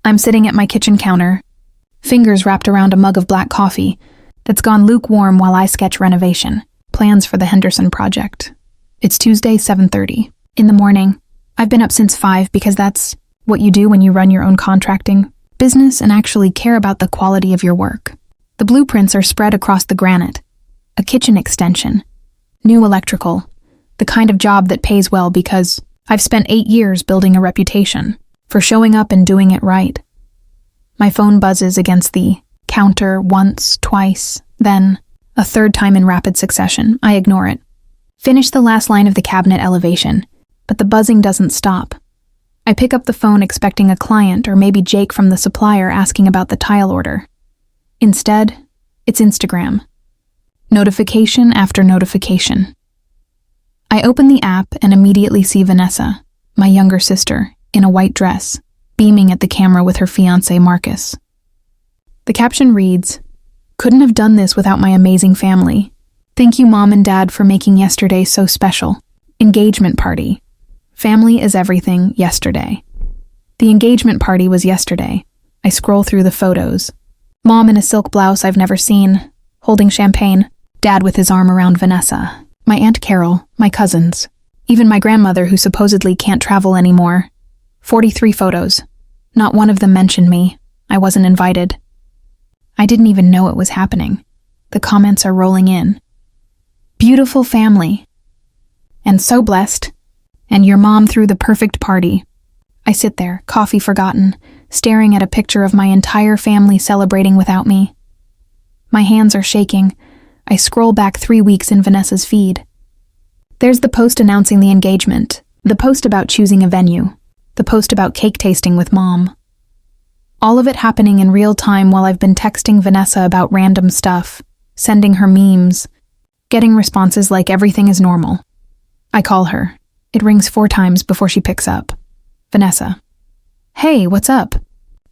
I'm sitting at my kitchen counter, fingers wrapped around a mug of black coffee that's gone lukewarm while I sketch renovation, plans for the Henderson project. It's Tuesday, 7:30. In the morning. I've been up since 5 because that's what you do when you run your own contracting business and actually care about the quality of your work. The blueprints are spread across the granite. A kitchen extension. New electrical. The kind of job that pays well because I've spent 8 years building a reputation for showing up and doing it right. My phone buzzes against the counter once, twice, then a third time in rapid succession. I ignore it. Finish the last line of the cabinet elevation, but the buzzing doesn't stop. I pick up the phone expecting a client or maybe Jake from the supplier asking about the tile order. Instead, it's Instagram. Notification after notification. I open the app and immediately see Vanessa, my younger sister, in a white dress, beaming at the camera with her fiancé Marcus. The caption reads, "Couldn't have done this without my amazing family. Thank you, Mom and Dad, for making yesterday so special. Engagement party. Family is everything yesterday." The engagement party was yesterday. I scroll through the photos. Mom in a silk blouse I've never seen, holding champagne. Dad with his arm around Vanessa. My Aunt Carol, my cousins. Even my grandmother who supposedly can't travel anymore. 43 photos. Not one of them mentioned me. I wasn't invited. I didn't even know it was happening. The comments are rolling in. Beautiful family. And so blessed. And your mom threw the perfect party. I sit there, coffee forgotten, staring at a picture of my entire family celebrating without me. My hands are shaking. I scroll back 3 weeks in Vanessa's feed. There's the post announcing the engagement, the post about choosing a venue, the post about cake tasting with Mom. All of it happening in real time while I've been texting Vanessa about random stuff, sending her memes, getting responses like everything is normal. I call her. It rings 4 times before she picks up. Vanessa. "Hey, what's up?"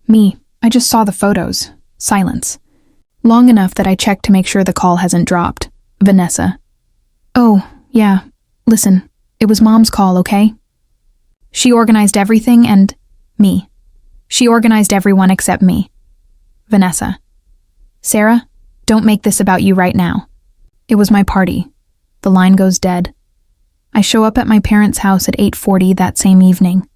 Me. "I just saw the photos." Silence. Long enough that I check to make sure the call hasn't dropped. Vanessa. "Oh, yeah. Listen, it was Mom's call, okay? She organized everything and me. She organized everyone except me." Vanessa. "Sarah, don't make this about you right now. It was my party." The line goes dead. I show up at my parents' house at 8:40 that same evening.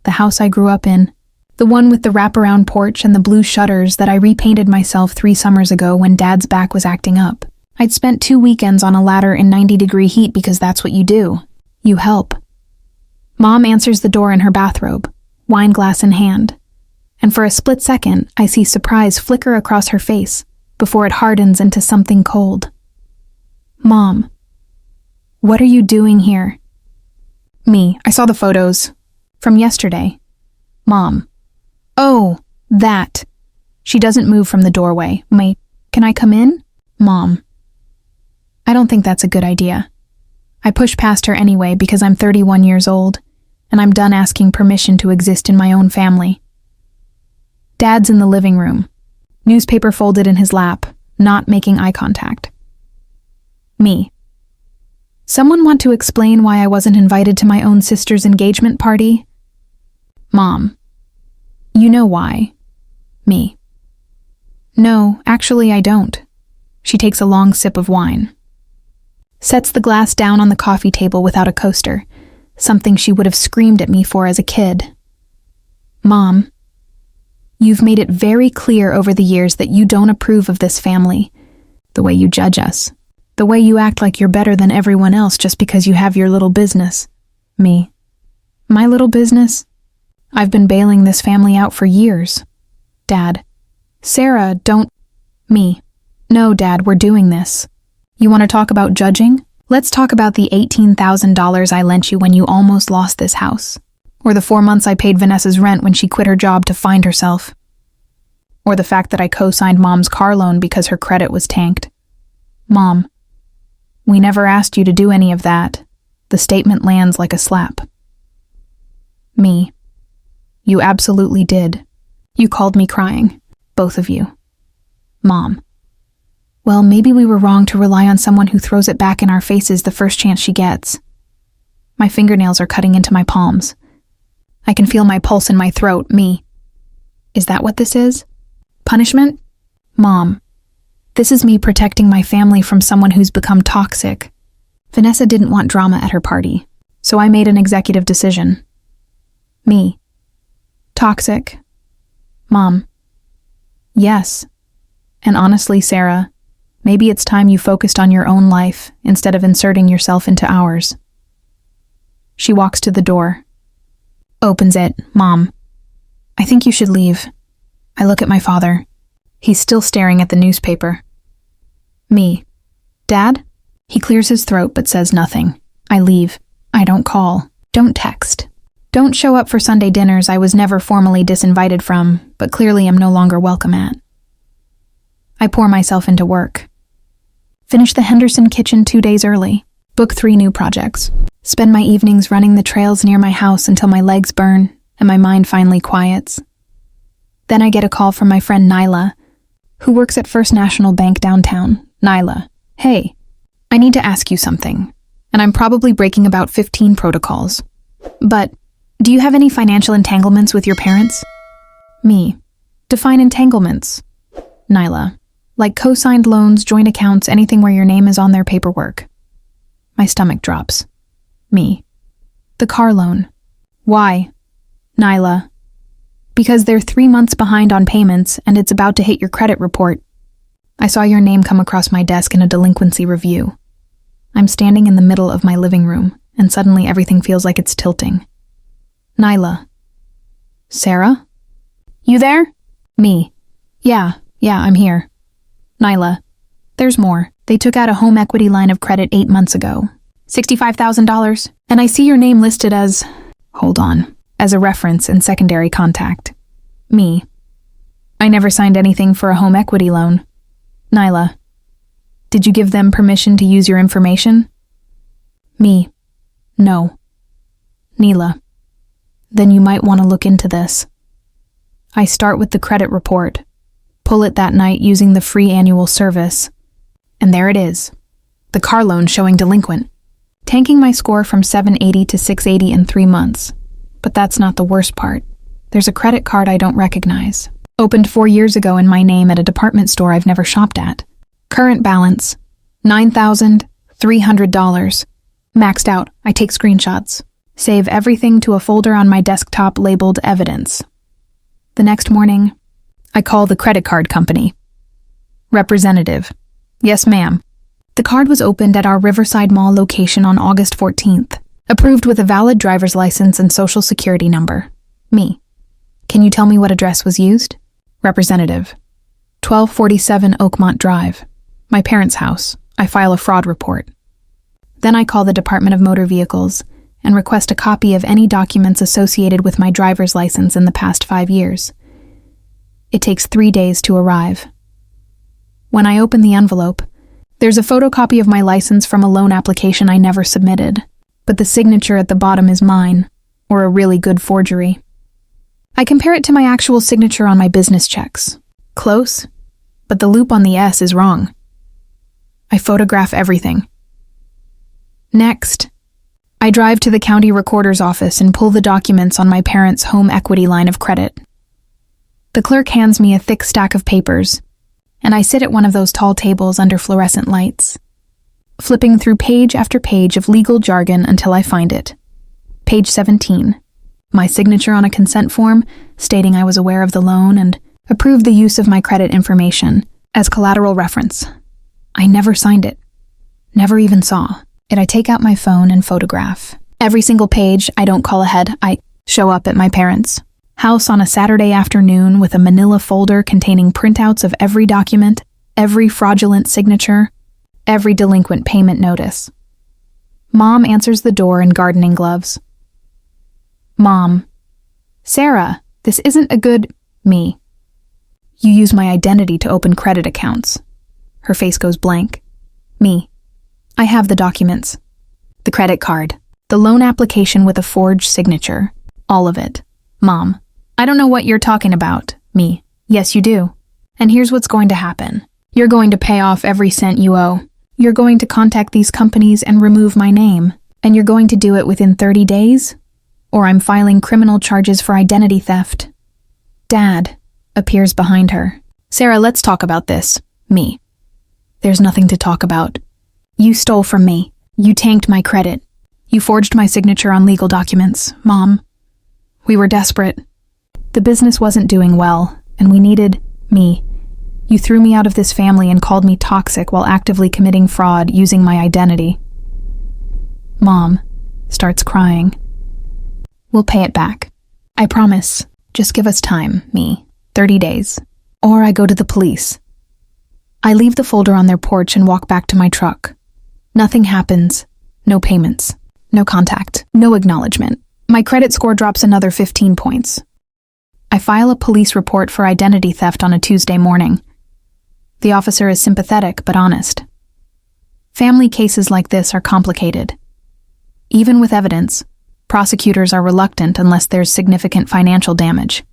The house I grew up in. The one with the wraparound porch and the blue shutters that I repainted myself 3 summers ago when Dad's back was acting up. I'd spent 2 weekends on a ladder in 90-degree heat because that's what you do. You help. Mom answers the door in her bathrobe, wine glass in hand. And for a split second, I see surprise flicker across her face before it hardens into something cold. "Mom, what are you doing here?" Me. "I saw the photos. From yesterday." Mom. "Oh, that." She doesn't move from the doorway. "Wait, can I come in?" Mom. "I don't think that's a good idea." I push past her anyway because I'm 31 years old, and I'm done asking permission to exist in my own family. Dad's in the living room, newspaper folded in his lap, not making eye contact. Me. "Someone want to explain why I wasn't invited to my own sister's engagement party?" Mom. "You know why." Me. "No, actually I don't." She takes a long sip of wine. Sets the glass down on the coffee table without a coaster, something she would have screamed at me for as a kid. "Mom, you've made it very clear over the years that you don't approve of this family, the way you judge us, the way you act like you're better than everyone else just because you have your little business." Me. "My little business? I've been bailing this family out for years." Dad. "Sarah, don't..." Me. "No, Dad, we're doing this. You want to talk about judging? Let's talk about the $18,000 I lent you when you almost lost this house. Or the 4 months I paid Vanessa's rent when she quit her job to find herself. Or the fact that I co-signed Mom's car loan because her credit was tanked. Mom. We never asked you to do any of that. The statement lands like a slap. Me. You absolutely did. You called me crying. Both of you. Mom. Well, maybe we were wrong to rely on someone who throws it back in our faces the first chance she gets. My fingernails are cutting into my palms. I can feel my pulse in my throat. Me. Is that what this is? Punishment? Mom, this is me protecting my family from someone who's become toxic. Vanessa didn't want drama at her party, so I made an executive decision. Me. Toxic. Mom. Yes. And honestly, Sarah, maybe it's time you focused on your own life instead of inserting yourself into ours. She walks to the door. Opens it. Mom. I think you should leave. I look at my father. He's still staring at the newspaper. Me. Dad? He clears his throat but says nothing. I leave. I don't call. Don't text. Don't show up for Sunday dinners I was never formally disinvited from, but clearly am no longer welcome at. I pour myself into work. Finish the Henderson kitchen 2 days early. Book 3 new projects. Spend my evenings running the trails near my house until my legs burn and my mind finally quiets. Then I get a call from my friend Nyla, who works at First National Bank downtown. Nyla. Hey, I need to ask you something, and I'm probably breaking about 15 protocols. But, do you have any financial entanglements with your parents? Me. Define entanglements. Nyla. Like co-signed loans, joint accounts, anything where your name is on their paperwork. My stomach drops. Me. The car loan. Why? Nyla. Because they're 3 months behind on payments and it's about to hit your credit report. I saw your name come across my desk in a delinquency review. I'm standing in the middle of my living room and suddenly everything feels like it's tilting. Nyla. Sarah? You there? Me. Yeah, I'm here. Nyla. There's more. They took out a home equity line of credit 8 months ago. $65,000. And I see your name listed as... Hold on. As a reference in secondary contact. Me. I never signed anything for a home equity loan. Nyla. Did you give them permission to use your information? Me. No. Neela. Then you might want to look into this. I start with the credit report. Pull it that night using the free annual service. And there it is. The car loan showing delinquent. Tanking my score from 780 to 680 in 3 months. But that's not the worst part. There's a credit card I don't recognize. Opened 4 years ago in my name at a department store I've never shopped at. Current balance, $9,300. Maxed out, I take screenshots. Save everything to a folder on my desktop labeled evidence. The next morning, I call the credit card company. Representative. Yes, ma'am. The card was opened at our Riverside Mall location on August 14th. Approved with a valid driver's license and social security number. Me. Can you tell me what address was used? Representative. 1247 Oakmont Drive. My parents' house. I file a fraud report. Then I call the Department of Motor Vehicles and request a copy of any documents associated with my driver's license in the past 5 years. It takes 3 days to arrive. When I open the envelope, there's a photocopy of my license from a loan application I never submitted, but the signature at the bottom is mine, or a really good forgery. I compare it to my actual signature on my business checks. Close, but the loop on the S is wrong. I photograph everything. Next, I drive to the county recorder's office and pull the documents on my parents' home equity line of credit. The clerk hands me a thick stack of papers, and I sit at one of those tall tables under fluorescent lights, flipping through page after page of legal jargon until I find it. Page 17. My signature on a consent form stating I was aware of the loan and approved the use of my credit information as collateral reference. I never signed it. Never even saw. Yet I take out my phone and photograph. Every single page, I don't call ahead. I show up at my parents' house on a Saturday afternoon with a manila folder containing printouts of every document, every fraudulent signature, every delinquent payment notice. Mom answers the door in gardening gloves. Mom. Sarah, this isn't a good... Me. You use my identity to open credit accounts. Her face goes blank. Me. I have the documents. The credit card. The loan application with a forged signature. All of it. Mom. I don't know what you're talking about. Me. Yes, you do. And here's what's going to happen. You're going to pay off every cent you owe. You're going to contact these companies and remove my name. And you're going to do it within 30 days? Or I'm filing criminal charges for identity theft. Dad, appears behind her. Sarah, let's talk about this. Me. There's nothing to talk about. You stole from me. You tanked my credit. You forged my signature on legal documents, Mom. We were desperate. The business wasn't doing well, and we needed me. You threw me out of this family and called me toxic while actively committing fraud using my identity. Mom starts crying. We'll pay it back. I promise. Just give us time, me. 30 days. Or I go to the police. I leave the folder on their porch and walk back to my truck. Nothing happens. No payments. No contact. No acknowledgement. My credit score drops another 15 points. I file a police report for identity theft on a Tuesday morning. The officer is sympathetic but honest. Family cases like this are complicated. Even with evidence, prosecutors are reluctant unless there's significant financial damage.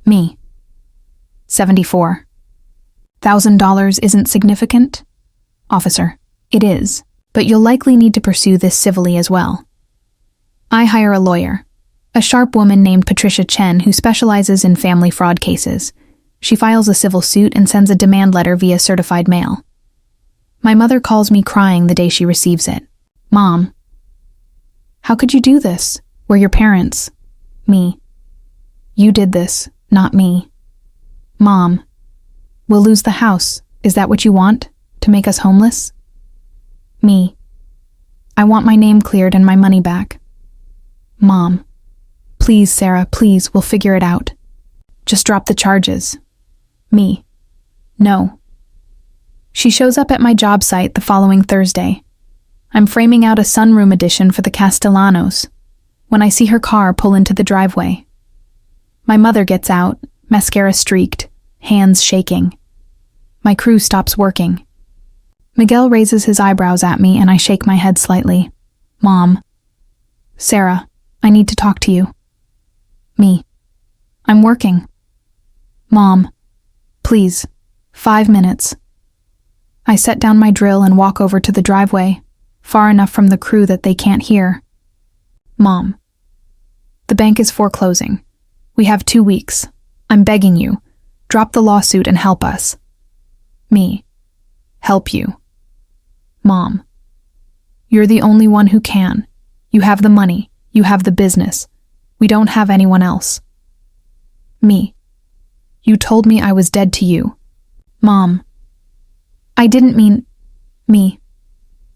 Me. 74. $1,000 isn't significant? Officer. It is, but you'll likely need to pursue this civilly as well. I hire a lawyer, a sharp woman named Patricia Chen who specializes in family fraud cases. She files a civil suit and sends a demand letter via certified mail. My mother calls me crying the day she receives it. Mom. How could you do this? We're your parents. Me. You did this, not me. Mom. We'll lose the house. Is that what you want? To make us homeless? Me. I want my name cleared and my money back. Mom. Please, Sarah, please, we'll figure it out. Just drop the charges. Me. No. She shows up at my job site the following Thursday. I'm framing out a sunroom addition for the Castellanos when I see her car pull into the driveway. My mother gets out, mascara streaked, hands shaking. My crew stops working. Miguel raises his eyebrows at me and I shake my head slightly. Mom. Sarah, I need to talk to you. Me. I'm working. Mom. Please. 5 minutes. I set down my drill and walk over to the driveway, far enough from the crew that they can't hear. Mom. The bank is foreclosing. We have 2 weeks. I'm begging you. Drop the lawsuit and help us. Me. Help you. Mom. You're the only one who can. You have the money. You have the business. We don't have anyone else. Me. You told me I was dead to you. Mom. I didn't mean... Me.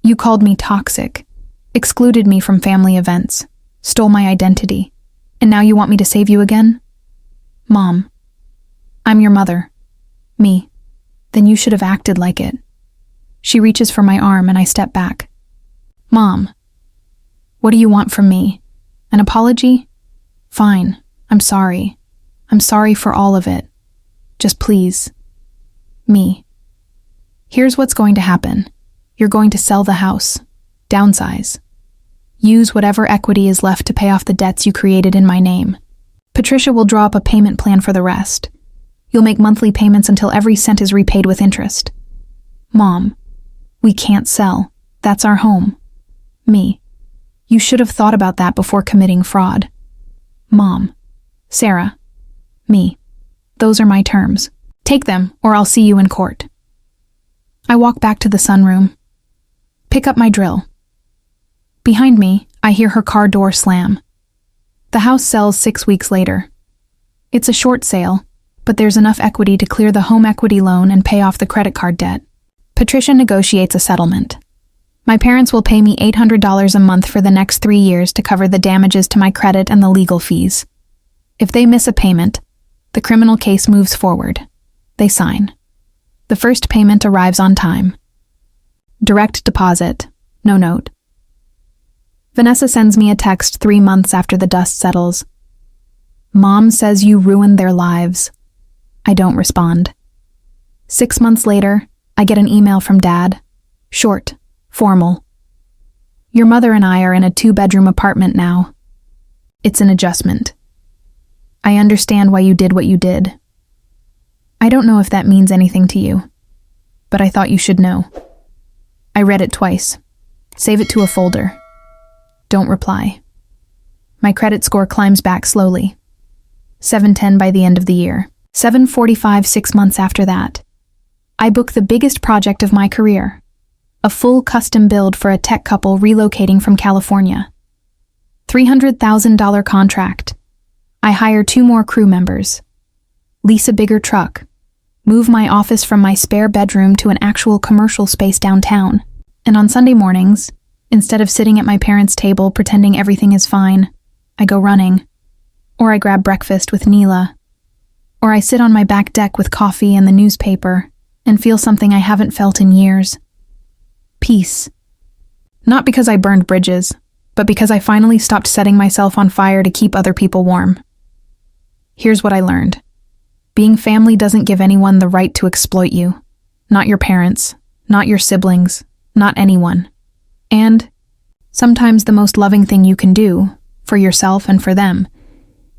You called me toxic, excluded me from family events, stole my identity, and now you want me to save you again? Mom. I'm your mother. Me. Then you should have acted like it. She reaches for my arm and I step back. Mom. What do you want from me? An apology? Fine. I'm sorry. I'm sorry for all of it. Just please. Me. Here's what's going to happen. You're going to sell the house. Downsize. Use whatever equity is left to pay off the debts you created in my name. Patricia will draw up a payment plan for the rest. You'll make monthly payments until every cent is repaid with interest. Mom. We can't sell. That's our home. Me. You should have thought about that before committing fraud. Mom. Sarah. Me. Those are my terms. Take them, or I'll see you in court. I walk back to the sunroom. Pick up my drill. Behind me, I hear her car door slam. The house sells 6 weeks later. It's a short sale, but there's enough equity to clear the home equity loan and pay off the credit card debt. Patricia negotiates a settlement. My parents will pay me $800 a month for the next 3 years to cover the damages to my credit and the legal fees. If they miss a payment, the criminal case moves forward. They sign. The first payment arrives on time. Direct deposit, no note. Vanessa sends me a text 3 months after the dust settles. Mom says you ruined their lives. I don't respond. 6 months later, I get an email from Dad. Short, formal. Your mother and I are in a 2-bedroom apartment now. It's an adjustment. I understand why you did what you did. I don't know if that means anything to you, but I thought you should know. I read it twice. Save it to a folder. Don't reply. My credit score climbs back slowly. 710 by the end of the year. 7:45 6 months after that. I book the biggest project of my career. A full custom build for a tech couple relocating from California. $300,000 contract. I hire 2 more crew members. Lease a bigger truck. Move my office from my spare bedroom to an actual commercial space downtown. And on Sunday mornings, instead of sitting at my parents' table pretending everything is fine, I go running. Or I grab breakfast with Neela. Or I sit on my back deck with coffee and the newspaper and feel something I haven't felt in years. Peace. Not because I burned bridges, but because I finally stopped setting myself on fire to keep other people warm. Here's what I learned. Being family doesn't give anyone the right to exploit you. Not your parents, not your siblings, not anyone. And sometimes the most loving thing you can do, for yourself and for them,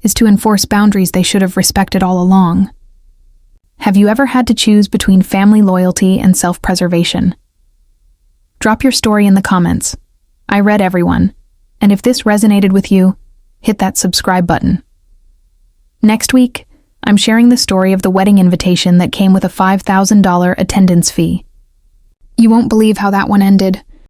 is to enforce boundaries they should have respected all along. Have you ever had to choose between family loyalty and self-preservation? Drop your story in the comments. I read everyone, and if this resonated with you, hit that subscribe button. Next week, I'm sharing the story of the wedding invitation that came with a $5,000 attendance fee. You won't believe how that one ended.